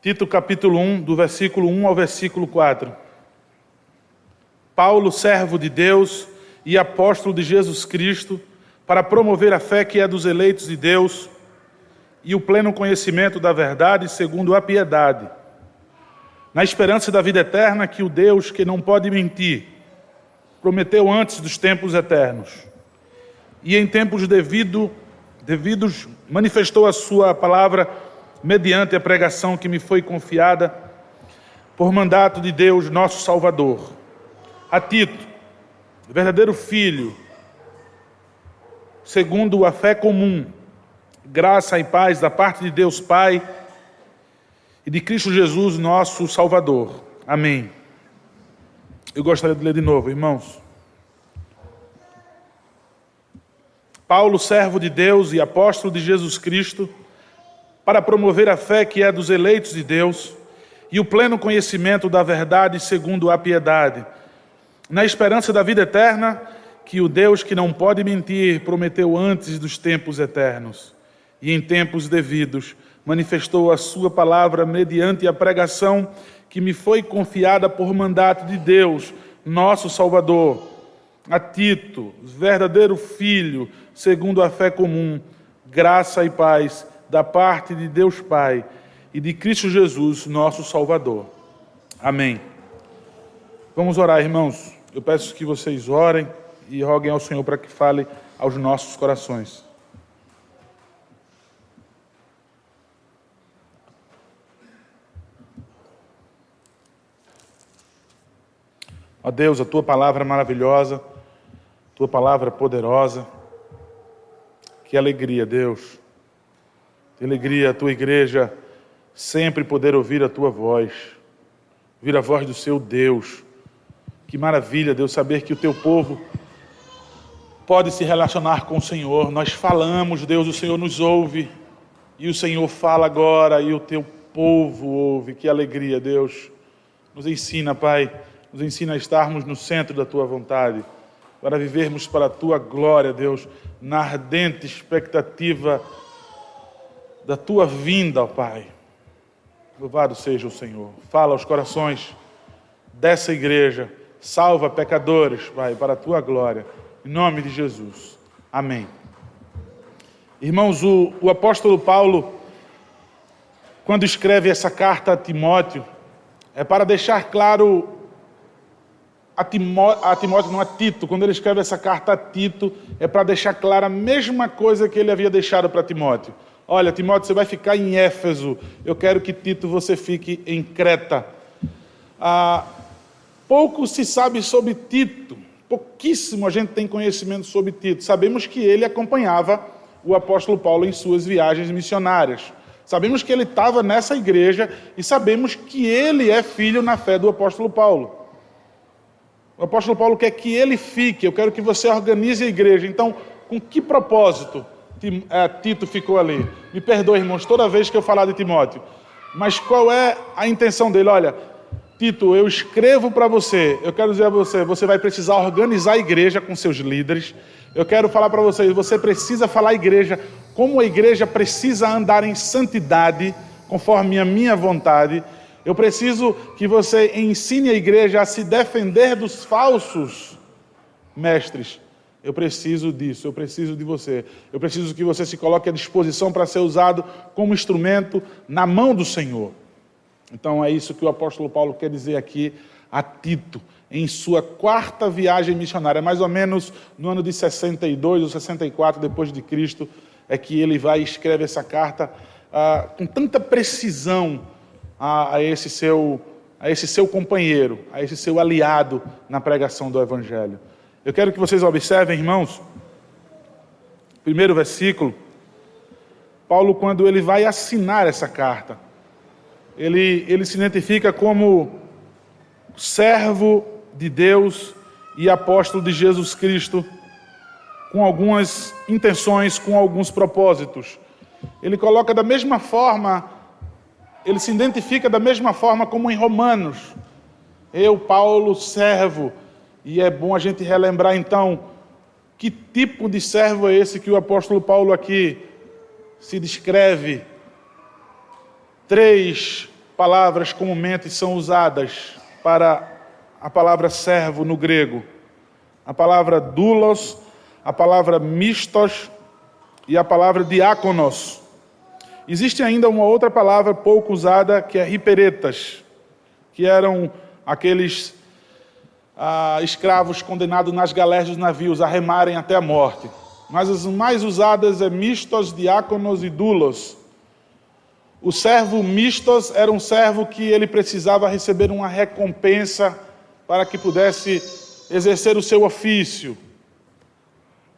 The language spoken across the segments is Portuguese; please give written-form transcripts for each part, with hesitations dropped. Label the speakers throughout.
Speaker 1: Tito capítulo 1, do versículo 1 ao versículo 4. Paulo, servo de Deus e apóstolo de Jesus Cristo, para promover a fé que é dos eleitos de Deus e o pleno conhecimento da verdade segundo a piedade, na esperança da vida eterna que o Deus que não pode mentir, prometeu antes dos tempos eternos, e em tempos devidos manifestou a sua palavra mediante a pregação que me foi confiada por mandato de Deus, nosso Salvador. A Tito, verdadeiro filho, segundo a fé comum, graça e paz da parte de Deus Pai e de Cristo Jesus, nosso Salvador. Amém. Eu gostaria de ler de novo, irmãos. Paulo, servo de Deus e apóstolo de Jesus Cristo, para promover a fé que é dos eleitos de Deus e o pleno conhecimento da verdade segundo a piedade, na esperança da vida eterna que o Deus que não pode mentir prometeu antes dos tempos eternos e em tempos devidos manifestou a sua palavra mediante a pregação que me foi confiada por mandato de Deus, nosso Salvador. A Tito, verdadeiro filho, segundo a fé comum, graça e paz da parte de Deus Pai e de Cristo Jesus, nosso Salvador. Amém. Vamos orar, irmãos. Eu peço que vocês orem e roguem ao Senhor para que fale aos nossos corações. Ó Deus, a Tua palavra é maravilhosa, Tua palavra é poderosa. Que alegria, Deus. Que alegria a Tua igreja sempre poder ouvir a Tua voz, ouvir a voz do seu Deus. Que maravilha, Deus, saber que o Teu povo pode se relacionar com o Senhor. Nós falamos, Deus, o Senhor nos ouve, e o Senhor fala agora, e o Teu povo ouve. Que alegria, Deus. Nos ensina, Pai, nos ensina a estarmos no centro da Tua vontade, para vivermos para a Tua glória, Deus, na ardente expectativa da Tua vinda, ó Pai. Louvado seja o Senhor. Fala aos corações dessa igreja, salva pecadores, Pai, para a Tua glória. Em nome de Jesus. Amém. Irmãos, o apóstolo Paulo, quando escreve essa carta a Timóteo, é para deixar claro a Timóteo, não a Tito. Quando ele escreve essa carta a Tito, é para deixar clara a mesma coisa que ele havia deixado para Timóteo. Olha, Timóteo, você vai ficar em Éfeso. Eu quero que Tito você fique em Creta. Pouco se sabe sobre Tito. Pouquíssimo a gente tem conhecimento sobre Tito. Sabemos que ele acompanhava o apóstolo Paulo em suas viagens missionárias. Sabemos que ele estava nessa igreja e sabemos que ele é filho na fé do apóstolo Paulo. O apóstolo Paulo quer que ele fique. Eu quero que você organize a igreja. Então, com que propósito Tito ficou ali? Me perdoe, irmãos, toda vez que eu falar de Timóteo. Mas qual é a intenção dele? Olha, Tito, eu escrevo para você. Eu quero dizer a você, você vai precisar organizar a igreja com seus líderes. Eu quero falar para vocês, você precisa falar à igreja como a igreja precisa andar em santidade, conforme a minha vontade. Eu preciso que você ensine a igreja a se defender dos falsos mestres. Eu preciso disso, eu preciso de você. Eu preciso que você se coloque à disposição para ser usado como instrumento na mão do Senhor. Então é isso que o apóstolo Paulo quer dizer aqui a Tito, em sua 4ª viagem missionária, mais ou menos no ano de 62 ou 64 depois de Cristo, é que ele vai e escreve essa carta com tanta precisão a esse seu companheiro, a esse seu aliado na pregação do Evangelho. Eu quero que vocês observem, irmãos, primeiro versículo, Paulo, quando ele vai assinar essa carta, ele se identifica como servo de Deus e apóstolo de Jesus Cristo, com algumas intenções, com alguns propósitos. Ele coloca da mesma forma, ele se identifica da mesma forma como em Romanos. Eu, Paulo, servo. E é bom a gente relembrar então, que tipo de servo é esse que o apóstolo Paulo aqui se descreve? 3 palavras comumente são usadas para a palavra servo no grego. A palavra doulos, a palavra mistos e a palavra diáconos. Existe ainda uma outra palavra pouco usada, que é hiperetas, que eram aqueles escravos condenados nas galés dos navios a remarem até a morte. Mas as mais usadas é mistos, diáconos e doulos. O servo mistos era um servo que ele precisava receber uma recompensa para que pudesse exercer o seu ofício.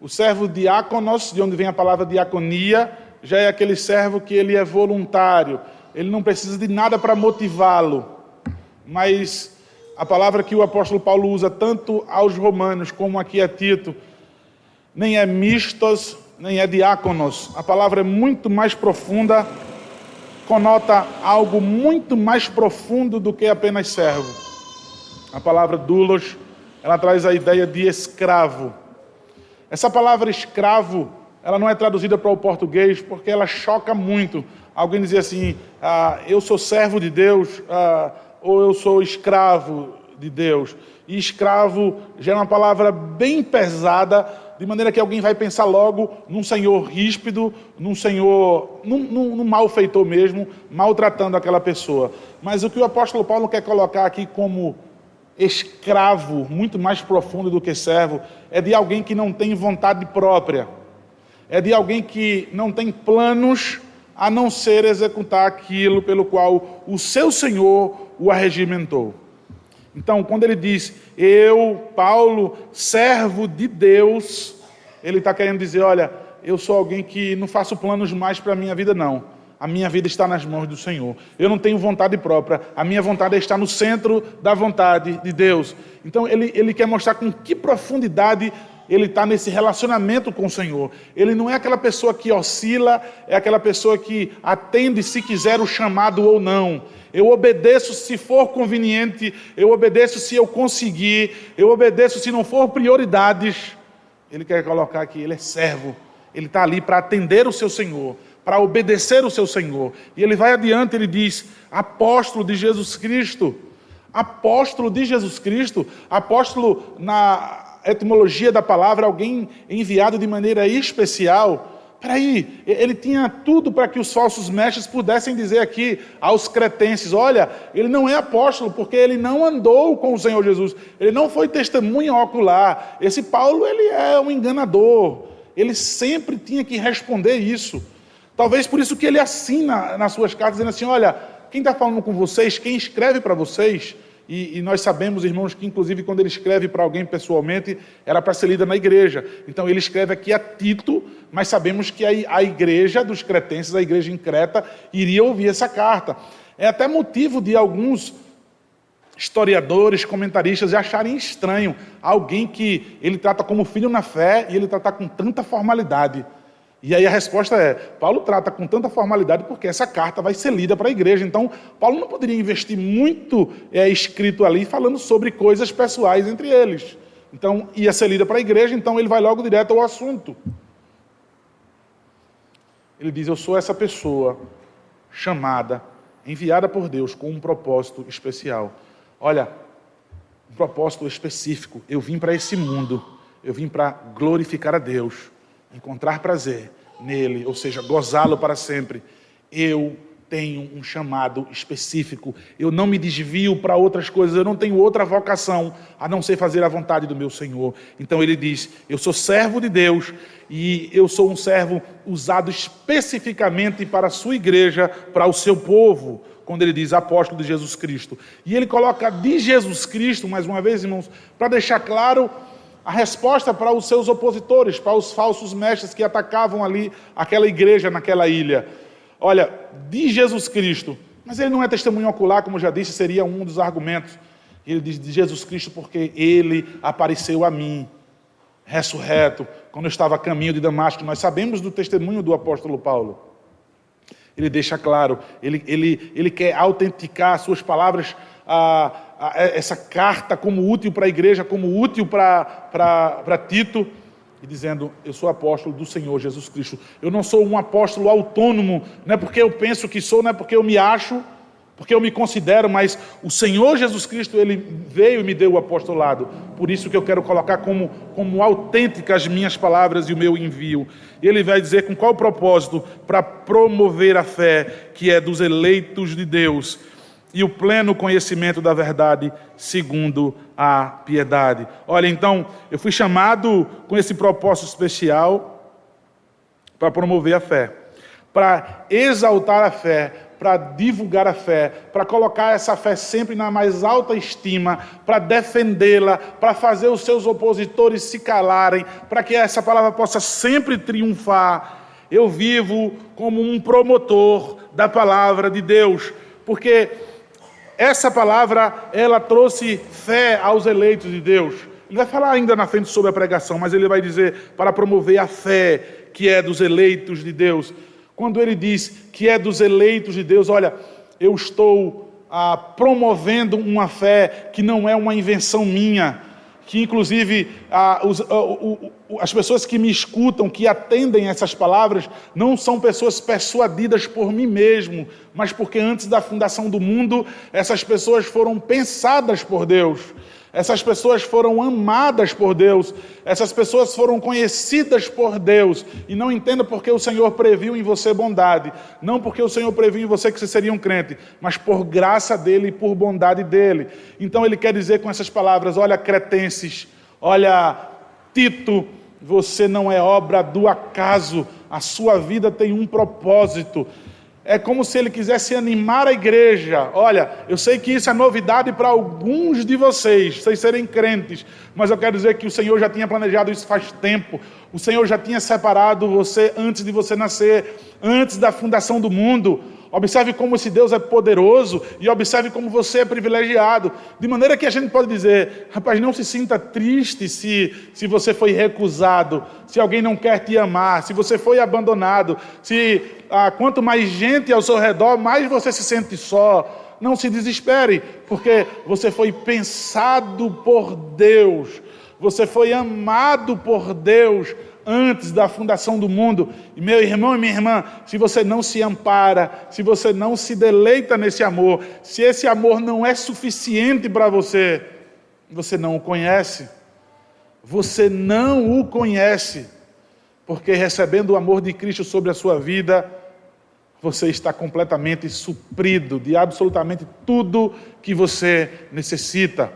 Speaker 1: O servo diáconos, de onde vem a palavra diaconia, já é aquele servo que ele é voluntário, ele não precisa de nada para motivá-lo. Mas a palavra que o apóstolo Paulo usa tanto aos romanos como aqui a Tito, nem é mistos, nem é diáconos. A palavra é muito mais profunda, conota algo muito mais profundo do que apenas servo. A palavra doulos, ela traz a ideia de escravo. Essa palavra escravo, ela não é traduzida para o português porque ela choca muito. Alguém dizer assim, eu sou servo de Deus, ou eu sou escravo de Deus. E escravo já é uma palavra bem pesada, de maneira que alguém vai pensar logo num senhor ríspido, num senhor, num malfeitor mesmo, maltratando aquela pessoa. Mas o que o apóstolo Paulo quer colocar aqui como escravo, muito mais profundo do que servo, é de alguém que não tem vontade própria. É de alguém que não tem planos a não ser executar aquilo pelo qual o seu Senhor o arregimentou. Então, quando ele diz, eu, Paulo, servo de Deus, ele está querendo dizer, olha, eu sou alguém que não faço planos mais para a minha vida, não. A minha vida está nas mãos do Senhor. Eu não tenho vontade própria. A minha vontade é estar no centro da vontade de Deus. Então, ele quer mostrar com que profundidade ele está nesse relacionamento com o Senhor. Ele não é aquela pessoa que oscila, é aquela pessoa que atende se quiser o chamado ou não. Eu obedeço se for conveniente, eu obedeço se eu conseguir, eu obedeço se não for prioridades. Ele quer colocar aqui, ele é servo. Ele está ali para atender o seu Senhor, para obedecer o seu Senhor. E ele vai adiante, ele diz, apóstolo de Jesus Cristo. Apóstolo de Jesus Cristo. Apóstolo, na etimologia da palavra, alguém enviado de maneira especial. Peraí, ele tinha tudo para que os falsos mestres pudessem dizer aqui aos cretenses, olha, ele não é apóstolo porque ele não andou com o Senhor Jesus, ele não foi testemunha ocular, esse Paulo ele é um enganador, ele sempre tinha que responder isso. Talvez por isso que ele assina nas suas cartas, dizendo assim, olha, quem está falando com vocês, quem escreve para vocês, e nós sabemos, irmãos, que inclusive quando ele escreve para alguém pessoalmente, era para ser lida na igreja. Então ele escreve aqui a Tito, mas sabemos que a igreja dos cretenses, a igreja em Creta, iria ouvir essa carta. É até motivo de alguns historiadores, comentaristas acharem estranho alguém que ele trata como filho na fé e ele trata com tanta formalidade. E aí a resposta é, Paulo trata com tanta formalidade porque essa carta vai ser lida para a igreja. Então, Paulo não poderia investir muito escrito ali falando sobre coisas pessoais entre eles. Então, ia ser lida para a igreja, então ele vai logo direto ao assunto. Ele diz, eu sou essa pessoa chamada, enviada por Deus com um propósito especial. Olha, um propósito específico. Eu vim para esse mundo, eu vim para glorificar a Deus, encontrar prazer nele, ou seja, gozá-lo para sempre. Eu tenho um chamado específico, eu não me desvio para outras coisas, eu não tenho outra vocação a não ser fazer a vontade do meu Senhor. Então ele diz, eu sou servo de Deus e eu sou um servo usado especificamente para a sua igreja, para o seu povo, quando ele diz apóstolo de Jesus Cristo. E ele coloca de Jesus Cristo, mais uma vez, irmãos, para deixar claro a resposta para os seus opositores, para os falsos mestres que atacavam ali aquela igreja naquela ilha. Olha, de Jesus Cristo, mas ele não é testemunho ocular, como eu já disse, seria um dos argumentos. Ele diz de Jesus Cristo porque ele apareceu a mim, ressurreto, quando eu estava a caminho de Damasco. Nós sabemos do testemunho do apóstolo Paulo. Ele deixa claro, ele quer autenticar as suas palavras, essa carta como útil para a igreja, como útil para Tito, e dizendo, eu sou apóstolo do Senhor Jesus Cristo. Eu não sou um apóstolo autônomo, não é porque eu penso que sou, não é porque eu me acho, porque eu me considero, mas o Senhor Jesus Cristo, Ele veio e me deu o apostolado. Por isso que eu quero colocar como autênticas as minhas palavras e o meu envio. E Ele vai dizer com qual propósito? Para promover a fé que é dos eleitos de Deus e o pleno conhecimento da verdade segundo a piedade. Olha, então, eu fui chamado com esse propósito especial para promover a fé, para exaltar a fé, para divulgar a fé, para colocar essa fé sempre na mais alta estima, para defendê-la, para fazer os seus opositores se calarem, para que essa palavra possa sempre triunfar. Eu vivo como um promotor da palavra de Deus, porque essa palavra, ela trouxe fé aos eleitos de Deus. Ele vai falar ainda na frente sobre a pregação, mas ele vai dizer para promover a fé que é dos eleitos de Deus. Quando ele diz que é dos eleitos de Deus, olha, eu estou promovendo uma fé que não é uma invenção minha, que inclusive as pessoas que me escutam, que atendem essas palavras, não são pessoas persuadidas por mim mesmo, mas porque antes da fundação do mundo, essas pessoas foram pensadas por Deus. Essas pessoas foram amadas por Deus, essas pessoas foram conhecidas por Deus, e não entenda porque o Senhor previu em você bondade, não porque o Senhor previu em você que você seria um crente, mas por graça dEle e por bondade dEle. Então Ele quer dizer com essas palavras, olha cretenses, olha Tito, você não é obra do acaso, a sua vida tem um propósito. É como se ele quisesse animar a igreja. Olha, eu sei que isso é novidade para alguns de vocês serem crentes, mas eu quero dizer que o Senhor já tinha planejado isso faz tempo. O Senhor já tinha separado você antes de você nascer, antes da fundação do mundo. Observe como esse Deus é poderoso e observe como você é privilegiado. De maneira que a gente pode dizer, rapaz, não se sinta triste se você foi recusado, se alguém não quer te amar, se você foi abandonado, quanto mais gente ao seu redor, mais você se sente só. Não se desespere, porque você foi pensado por Deus, você foi amado por Deus antes da fundação do mundo. E meu irmão e minha irmã, se você não se ampara, se você não se deleita nesse amor, se esse amor não é suficiente para você, você não o conhece. Você não o conhece, porque recebendo o amor de Cristo sobre a sua vida, você está completamente suprido de absolutamente tudo que você necessita.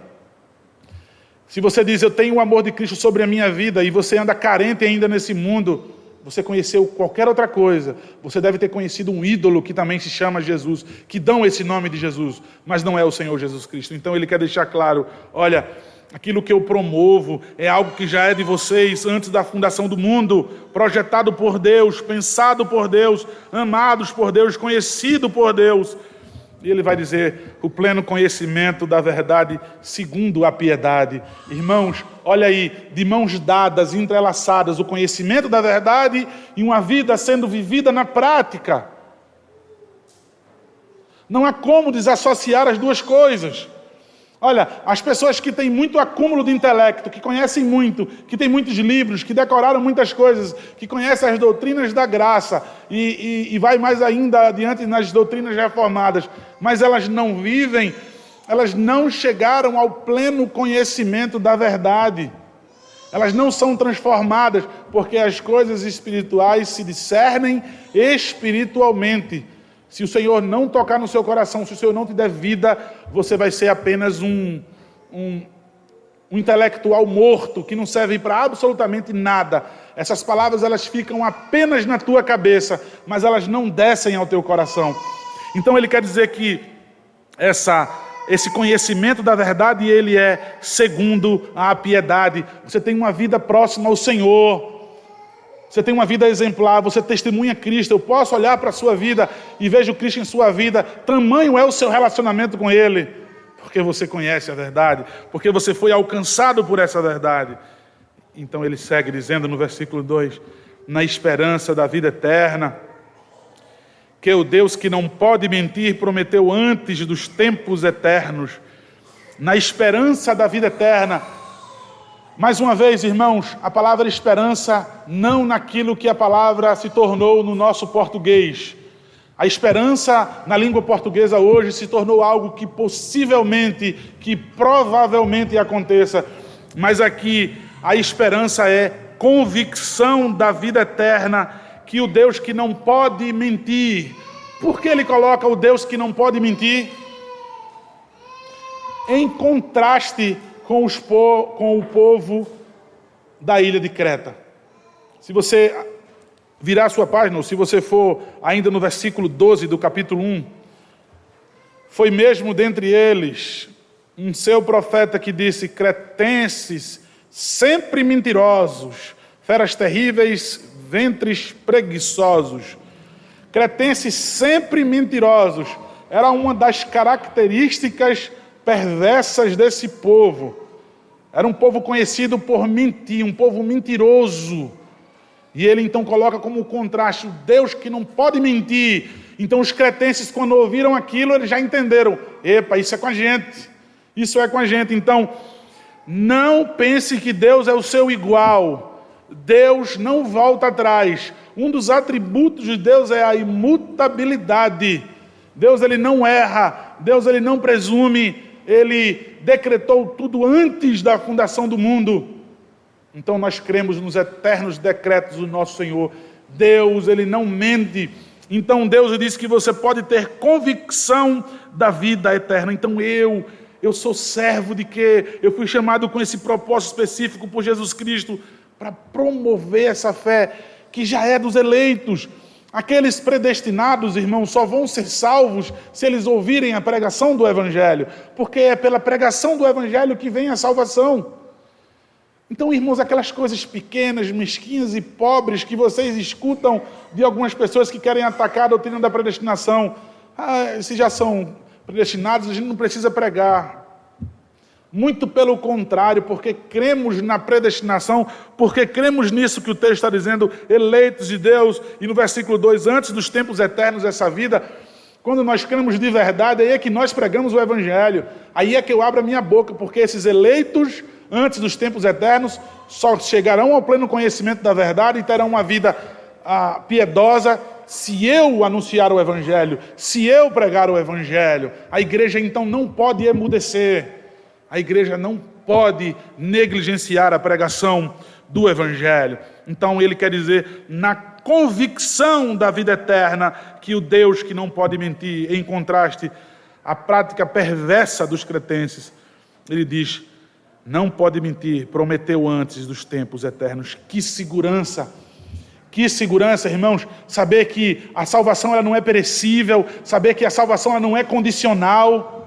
Speaker 1: Se você diz, eu tenho o amor de Cristo sobre a minha vida, e você anda carente ainda nesse mundo, você conheceu qualquer outra coisa, você deve ter conhecido um ídolo que também se chama Jesus, que dão esse nome de Jesus, mas não é o Senhor Jesus Cristo. Então ele quer deixar claro, olha, aquilo que eu promovo é algo que já é de vocês antes da fundação do mundo, projetado por Deus, pensado por Deus, amados por Deus, conhecido por Deus. E ele vai dizer, o pleno conhecimento da verdade segundo a piedade. Irmãos, olha aí, de mãos dadas, entrelaçadas, o conhecimento da verdade e uma vida sendo vivida na prática. Não há como desassociar as duas coisas. Olha, as pessoas que têm muito acúmulo de intelecto, que conhecem muito, que têm muitos livros, que decoraram muitas coisas, que conhecem as doutrinas da graça e vai mais ainda adiante nas doutrinas reformadas, mas elas não vivem, elas não chegaram ao pleno conhecimento da verdade. Elas não são transformadas, porque as coisas espirituais se discernem espiritualmente. Se o Senhor não tocar no seu coração, se o Senhor não te der vida, você vai ser apenas um intelectual morto, que não serve para absolutamente nada. Essas palavras, elas ficam apenas na tua cabeça, mas elas não descem ao teu coração. Então ele quer dizer que esse conhecimento da verdade, ele é segundo a piedade. Você tem uma vida próxima ao Senhor. Você tem uma vida exemplar, você testemunha Cristo. Eu posso olhar para a sua vida e vejo Cristo em sua vida. Tamanho é o seu relacionamento com Ele. Porque você conhece a verdade. Porque você foi alcançado por essa verdade. Então ele segue dizendo no versículo 2, na esperança da vida eterna, que o Deus que não pode mentir prometeu antes dos tempos eternos. Na esperança da vida eterna. Mais uma vez, irmãos, a palavra esperança não naquilo que a palavra se tornou no nosso português. A esperança na língua portuguesa hoje se tornou algo que possivelmente, que provavelmente aconteça, mas aqui a esperança é convicção da vida eterna, que o Deus que não pode mentir. Por que ele coloca o Deus que não pode mentir? Em contraste com o povo da ilha de Creta. Se você virar a sua página, ou se você for ainda no versículo 12 do capítulo 1, foi mesmo dentre eles um seu profeta que disse: cretenses, sempre mentirosos, feras terríveis, ventres preguiçosos. Cretenses sempre mentirosos era uma das características perversas desse povo. Era um povo conhecido por mentir, um povo mentiroso. E ele então coloca como contraste o Deus que não pode mentir. Então os cretenses, quando ouviram aquilo, eles já entenderam: epa, isso é com a gente, isso é com a gente. Então, não pense que Deus é o seu igual. Deus não volta atrás. Um dos atributos de Deus é a imutabilidade. Deus, ele não erra, Deus, ele não presume, ele decretou tudo antes da fundação do mundo. Então nós cremos nos eternos decretos do nosso Senhor. Deus, ele não mente. Então Deus disse que você pode ter convicção da vida eterna. Então eu sou servo de quê? Eu fui chamado com esse propósito específico por Jesus Cristo para promover essa fé que já é dos eleitos. Aqueles predestinados, irmãos, só vão ser salvos se eles ouvirem a pregação do Evangelho, porque é pela pregação do Evangelho que vem a salvação. Então, irmãos, aquelas coisas pequenas, mesquinhas e pobres que vocês escutam de algumas pessoas que querem atacar a doutrina da predestinação, se já são predestinados, a gente não precisa pregar. Muito pelo contrário, porque cremos na predestinação, porque cremos nisso que o texto está dizendo, eleitos de Deus, e no versículo 2, antes dos tempos eternos dessa vida, quando nós cremos de verdade, aí é que nós pregamos o Evangelho, aí é que eu abro a minha boca, porque esses eleitos, antes dos tempos eternos, só chegarão ao pleno conhecimento da verdade e terão uma vida piedosa, se eu anunciar o Evangelho, se eu pregar o Evangelho. A igreja então não pode emudecer. A igreja não pode negligenciar a pregação do Evangelho. Então ele quer dizer, na convicção da vida eterna, que o Deus que não pode mentir, em contraste à prática perversa dos cretenses, ele diz, não pode mentir, prometeu antes dos tempos eternos. Que segurança, irmãos, saber que a salvação ela não é perecível, saber que a salvação ela não é condicional,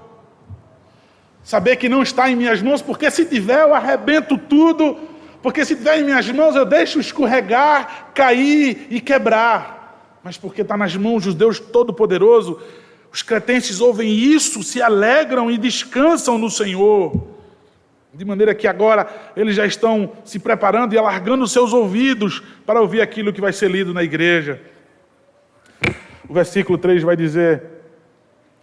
Speaker 1: saber que não está em minhas mãos, porque se tiver eu arrebento tudo, porque se tiver em minhas mãos eu deixo escorregar, cair e quebrar, mas porque está nas mãos de Deus Todo-Poderoso. Os cretenses ouvem isso, se alegram e descansam no Senhor, de maneira que agora eles já estão se preparando e alargando seus ouvidos para ouvir aquilo que vai ser lido na igreja. O versículo 3 vai dizer: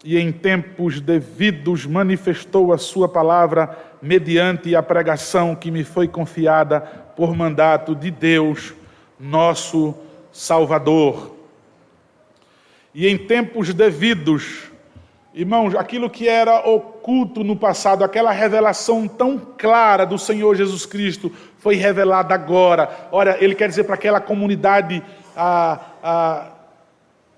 Speaker 1: e em tempos devidos manifestou a sua palavra mediante a pregação que me foi confiada por mandato de Deus, nosso Salvador. E em tempos devidos, irmãos, aquilo que era oculto no passado, aquela revelação tão clara do Senhor Jesus Cristo, foi revelada agora. Ora, ele quer dizer para aquela comunidade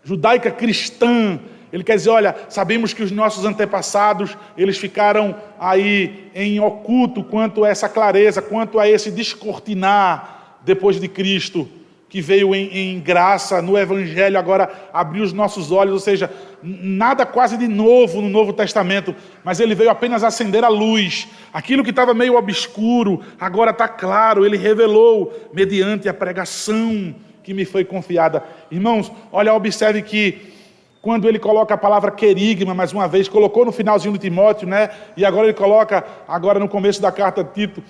Speaker 1: judaica cristã, ele quer dizer, olha, sabemos que os nossos antepassados, eles ficaram aí em oculto quanto a essa clareza, quanto a esse descortinar depois de Cristo, que veio em graça no Evangelho, agora abriu os nossos olhos, ou seja, nada quase de novo no Novo Testamento, mas ele veio apenas acender a luz. Aquilo que estava meio obscuro, agora está claro, ele revelou mediante a pregação que me foi confiada. Irmãos, olha, observe que quando ele coloca a palavra querigma, mais uma vez, colocou no finalzinho de Timóteo, né? E agora ele coloca, agora no começo da carta de Tito,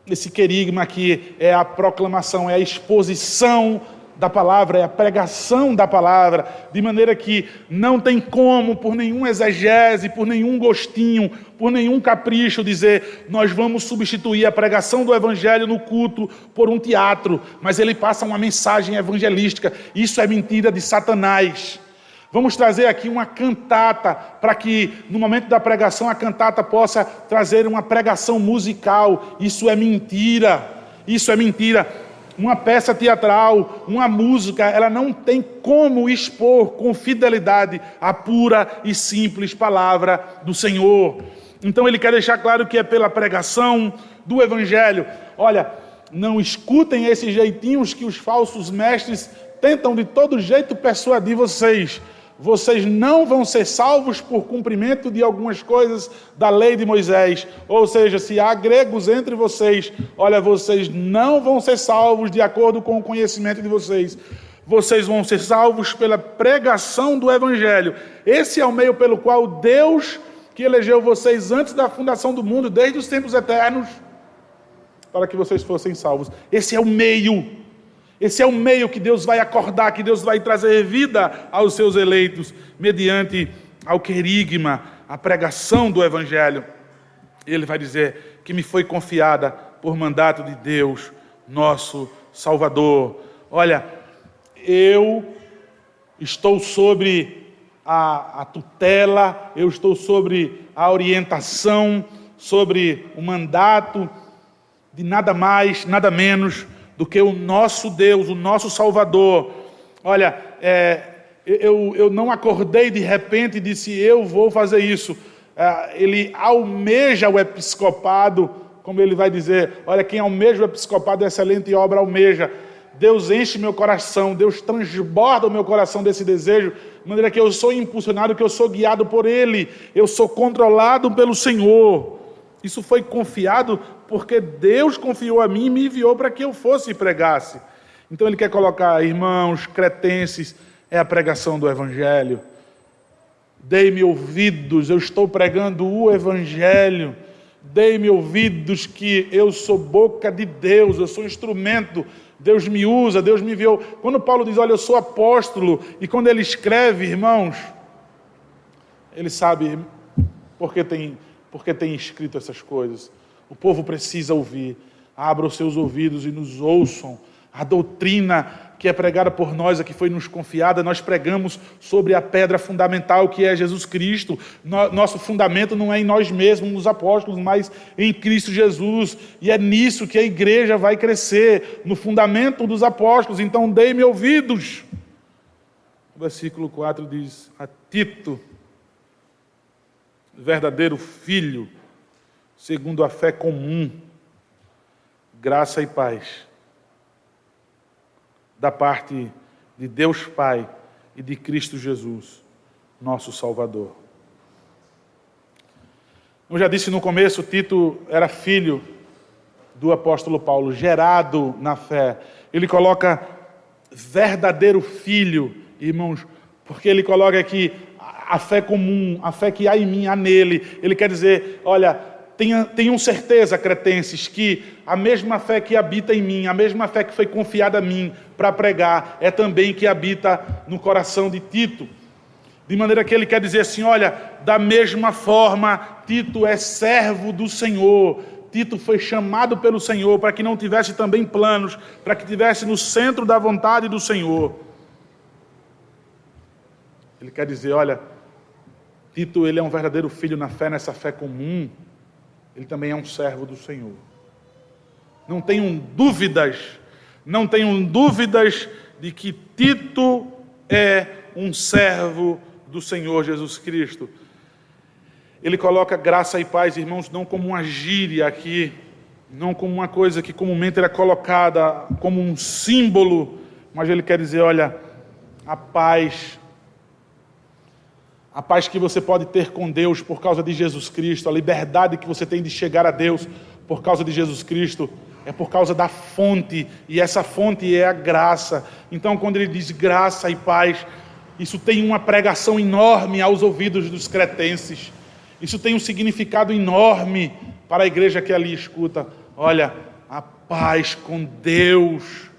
Speaker 1: esse querigma aqui é a proclamação, é a exposição da palavra, é a pregação da palavra, de maneira que não tem como, por nenhum exegese, por nenhum gostinho, por nenhum capricho, dizer, nós vamos substituir a pregação do Evangelho no culto por um teatro, mas ele passa uma mensagem evangelística. Isso é mentira de Satanás. Vamos trazer aqui uma cantata, para que no momento da pregação a cantata possa trazer uma pregação musical. Isso é mentira, isso é mentira. Uma peça teatral, uma música, ela não tem como expor com fidelidade a pura e simples palavra do Senhor. Então ele quer deixar claro que é pela pregação do Evangelho. Olha, não escutem esses jeitinhos que os falsos mestres tentam de todo jeito persuadir vocês. Vocês não vão ser salvos por cumprimento de algumas coisas da lei de Moisés. Ou seja, se há gregos entre vocês, olha, vocês não vão ser salvos de acordo com o conhecimento de vocês. Vocês vão ser salvos pela pregação do Evangelho. Esse é o meio pelo qual Deus, que elegeu vocês antes da fundação do mundo, desde os tempos eternos, para que vocês fossem salvos. Esse é o meio. Esse é o meio que Deus vai acordar, que Deus vai trazer vida aos seus eleitos, mediante ao querigma, a pregação do Evangelho. Ele vai dizer que me foi confiada por mandato de Deus, nosso Salvador. Olha, eu estou sobre a tutela, eu estou sobre a orientação, sobre o mandato de nada mais, nada menos do que o nosso Deus, o nosso Salvador. Olha, eu não acordei de repente e disse, eu vou fazer isso. Ele almeja o episcopado, como ele vai dizer, olha, quem almeja o episcopado, excelente obra almeja. Deus enche meu coração, Deus transborda o meu coração desse desejo, de maneira que eu sou impulsionado, que eu sou guiado por Ele, eu sou controlado pelo Senhor. Isso foi confiado porque Deus confiou a mim e me enviou para que eu fosse e pregasse. Então ele quer colocar, irmãos, cretenses, é a pregação do Evangelho. Dei-me ouvidos, eu estou pregando o Evangelho. Dei-me ouvidos que eu sou boca de Deus, eu sou instrumento, Deus me usa, Deus me enviou. Quando Paulo diz, olha, eu sou apóstolo, e quando ele escreve, irmãos, ele sabe porque tem escrito essas coisas. O povo precisa ouvir. Abra os seus ouvidos e nos ouçam. A doutrina que é pregada por nós, a que foi nos confiada, nós pregamos sobre a pedra fundamental que é Jesus Cristo. Nosso fundamento não é em nós mesmos, nos apóstolos, mas em Cristo Jesus. E é nisso que a igreja vai crescer, no fundamento dos apóstolos. Então, dei-me ouvidos. O versículo 4 diz, a Tito, verdadeiro filho, segundo a fé comum, graça e paz, da parte de Deus Pai e de Cristo Jesus, nosso Salvador. Eu já disse no começo, Tito era filho do apóstolo Paulo, gerado na fé. Ele coloca verdadeiro filho, irmãos, porque ele coloca aqui a fé comum, a fé que há em mim, há nele. Ele quer dizer, olha, tenham certeza, cretenses, que a mesma fé que habita em mim, a mesma fé que foi confiada a mim para pregar, é também que habita no coração de Tito. De maneira que ele quer dizer assim, olha, da mesma forma, Tito é servo do Senhor. Tito foi chamado pelo Senhor para que não tivesse também planos, para que tivesse no centro da vontade do Senhor. Ele quer dizer, olha, Tito, ele é um verdadeiro filho na fé, nessa fé comum. Ele também é um servo do Senhor. Não tenham dúvidas de que Tito é um servo do Senhor Jesus Cristo. Ele coloca graça e paz, irmãos, não como uma gíria aqui, não como uma coisa que comumente era colocada como um símbolo, mas ele quer dizer, olha, a paz que você pode ter com Deus por causa de Jesus Cristo, a liberdade que você tem de chegar a Deus por causa de Jesus Cristo, é por causa da fonte, e essa fonte é a graça. Então, quando ele diz graça e paz, isso tem uma pregação enorme aos ouvidos dos cretenses. Isso tem um significado enorme para a igreja que ali escuta. Olha, a paz com Deus,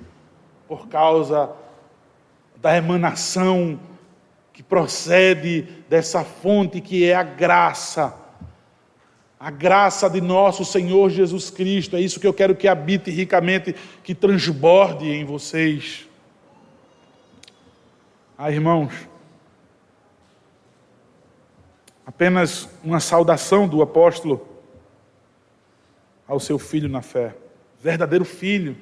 Speaker 1: por causa da emanação que procede dessa fonte que é a graça de nosso Senhor Jesus Cristo. É isso que eu quero que habite ricamente, que transborde em vocês. Irmãos, Apenas uma saudação do apóstolo ao seu filho na fé. Verdadeiro filho.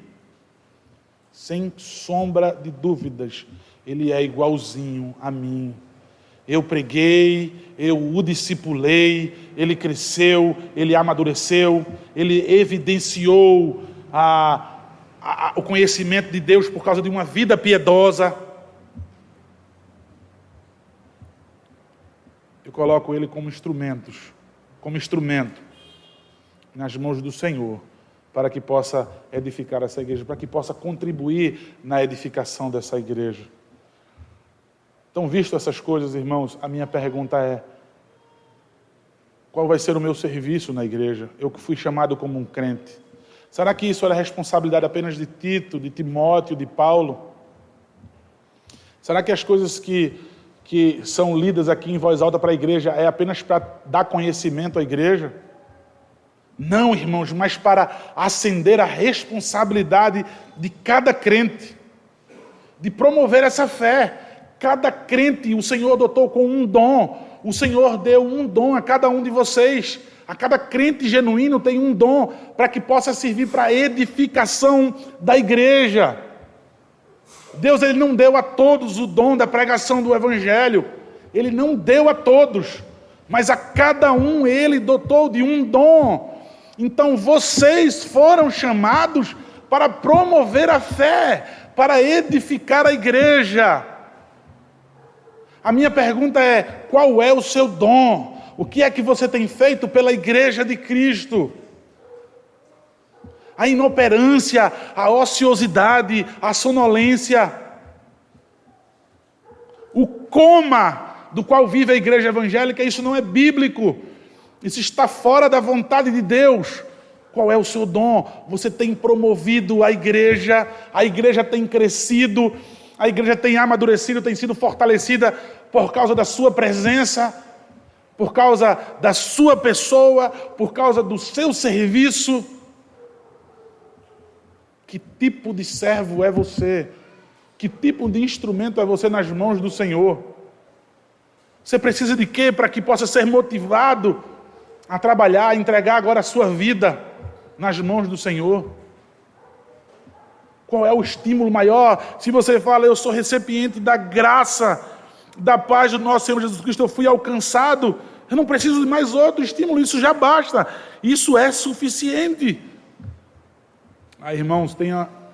Speaker 1: Sem sombra de dúvidas, ele é igualzinho a mim. Eu preguei, eu o discipulei, ele cresceu, ele amadureceu, ele evidenciou o conhecimento de Deus por causa de uma vida piedosa. Eu coloco ele como instrumento nas mãos do Senhor, para que possa edificar essa igreja, para que possa contribuir na edificação dessa igreja. Então, visto essas coisas, irmãos, a minha pergunta é: qual vai ser o meu serviço na igreja? Eu que fui chamado como um crente. Será que isso era responsabilidade apenas de Tito, de Timóteo, de Paulo? Será que as coisas que são lidas aqui em voz alta para a igreja é apenas para dar conhecimento à igreja? Não, irmãos, mas para acender a responsabilidade de cada crente, de promover essa fé. Cada crente, o Senhor dotou com um dom. O Senhor deu um dom a cada um de vocês. A cada crente genuíno tem um dom para que possa servir para a edificação da igreja. Deus, Ele não deu a todos o dom da pregação do Evangelho. Ele não deu a todos, mas a cada um Ele dotou de um dom. Então vocês foram chamados para promover a fé, para edificar a igreja. A minha pergunta é: qual é o seu dom? O que é que você tem feito pela igreja de Cristo? A inoperância, a ociosidade, a sonolência, o coma do qual vive a igreja evangélica, isso não é bíblico. Isso está fora da vontade de Deus. Qual é o seu dom? Você tem promovido a igreja tem crescido, a igreja tem amadurecido, tem sido fortalecida por causa da sua presença, por causa da sua pessoa, por causa do seu serviço. Que tipo de servo é você? Que tipo de instrumento é você nas mãos do Senhor? Você precisa de quê para que possa ser motivado a trabalhar, a entregar agora a sua vida nas mãos do Senhor? Qual é o estímulo maior? Se você fala: eu sou recipiente da graça, da paz do nosso Senhor Jesus Cristo, eu fui alcançado, eu não preciso de mais outro estímulo, isso já basta, isso é suficiente. Irmãos,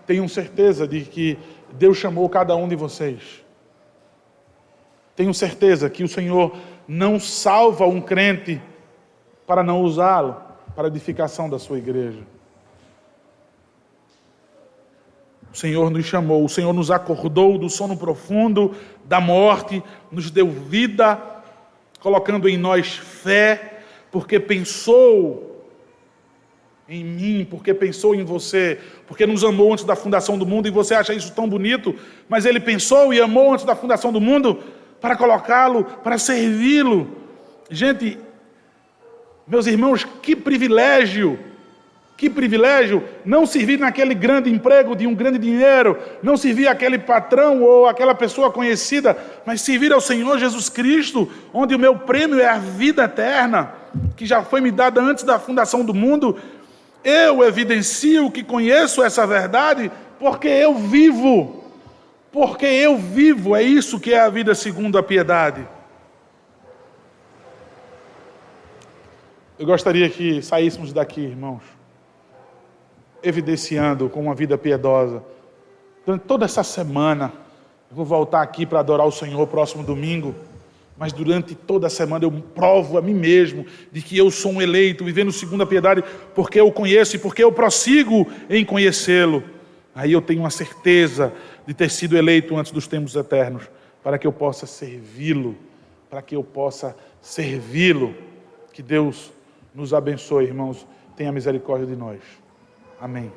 Speaker 1: tenham certeza de que Deus chamou cada um de vocês. Tenham certeza que o Senhor não salva um crente para não usá-lo para a edificação da sua igreja. O Senhor nos chamou, o Senhor nos acordou do sono profundo, da morte, nos deu vida, colocando em nós fé, porque pensou em mim, porque pensou em você, porque nos amou antes da fundação do mundo, e você acha isso tão bonito, mas Ele pensou e amou antes da fundação do mundo para colocá-lo, para servi-lo. Gente, meus irmãos, que privilégio não servir naquele grande emprego de um grande dinheiro, não servir aquele patrão ou aquela pessoa conhecida, mas servir ao Senhor Jesus Cristo, onde o meu prêmio é a vida eterna, que já foi me dada antes da fundação do mundo. Eu evidencio que conheço essa verdade porque eu vivo, é isso que é a vida segundo a piedade. Eu gostaria que saíssemos daqui, irmãos, evidenciando com uma vida piedosa. Durante toda essa semana, eu vou voltar aqui para adorar o Senhor próximo domingo, mas durante toda a semana eu provo a mim mesmo de que eu sou um eleito, vivendo segundo a piedade, porque eu conheço e porque eu prossigo em conhecê-lo. Aí eu tenho uma certeza de ter sido eleito antes dos tempos eternos, para que eu possa servi-lo, Que Deus nos abençoe, irmãos. Tenha misericórdia de nós. Amém.